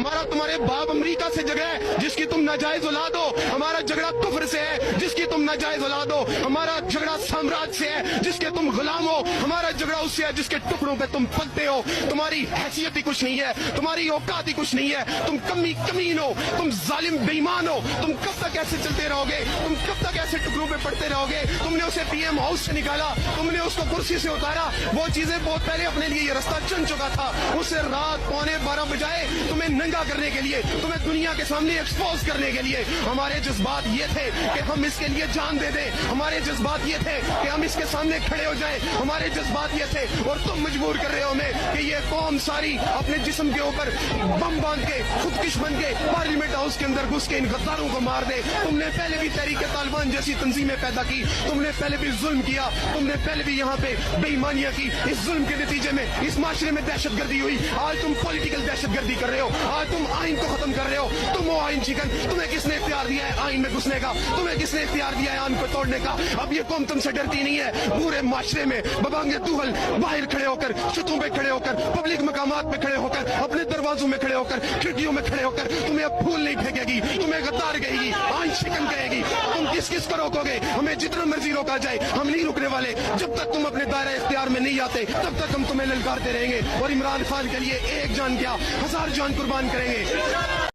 हमारा तुम्हारे बाप अमेरिका से झगड़ा है जिसकी तुम नाजायज औलाद हो, हमारा झगड़ा कुफ्र से है जिसकी तुम नाजायज औलाद हो, हमारा झगड़ा साम्राज्य से है जिसके तुम गुलाम हो, हमारा झगड़ा उससे है जिसके टुकड़ों पे तुम पलते हो। तुम्हारी हैसियत ही कुछ नहीं है, तुम्हारी औकात ही कुछ नहीं है, तुम कमीन हो, तुम जालिम बेईमान हो। तुम कब तक ऐसे चलते रहोगे, तुम कब तक ऐसे टुकड़ों पे पड़ते रहोगे। तुमने उसे पीएम हाउस से निकाला, तुमने उसको कुर्सी से उतारा, वो चीजें बहुत पहले अपने लिए ये रास्ता चुन चुका था। उसे रात 11:15 बजाए तुम्हें नंगा करने के लिए, तुम्हें दुनिया के सामने एक्सपोज करने के लिए। हमारे जज्बात ये थे कि हम इसके लिए जान दे दें, हमारे जज्बात ये थे कि हम इसके सामने खड़े हो जाएं, हमारे जज्बात ये थे। और तुम मजबूर कर रहे हो हमें कि ये कौम सारी अपने जिस्म के ऊपर बम बांध के खुदकुश बन के पार्लियामेंट हाउस के अंदर घुस के इन गद्दारों को मार दे। तुमने पहले भी तहरीक तालिबान जैसी तंजीमें पैदा की, तुमने पहले भी जुल्म किया, तुमने पहले भी यहाँ पे बेईमानियां की। इस जुल्म के नतीजे में इस माशरे में दहशतगर्दी हुई। आज तुम पॉलिटिकल दहशतगर्दी कर रहे हो, आज तुम आइन को खत्म कर रहे हो। तुम हो आइन चिकन, तुम्हें किसने इख्तियार दिया है आइन में घुसने का, तुम्हें किसने इख्तियार दिया है आइन को तोड़ने का। अब ये कौम तुमसे डरती नहीं है। पूरे माशरे में बबांगे दुहल बाहर खड़े होकर, छतों पे खड़े होकर, पब्लिक मकामात पे खड़े होकर, अपने दरवाजों में खड़े होकर, खिड़कियों में खड़े होकर तुम्हें अब फूल नहीं फेंकेगी, तुम्हें गद्दार कहेगी, आइन चिकन कहेगी। तुम किस किस को रोकोगे? हमें जितना मर्जी रोका जाए हम नहीं रुकने वाले। जब तक तुम अपने दायरा इख्तियार में नहीं आते तब तक हम तुम्हें ललकारते रहेंगे। और इमरान खान के लिए एक जान क्या 1000 जान कुर्बान करेंगे।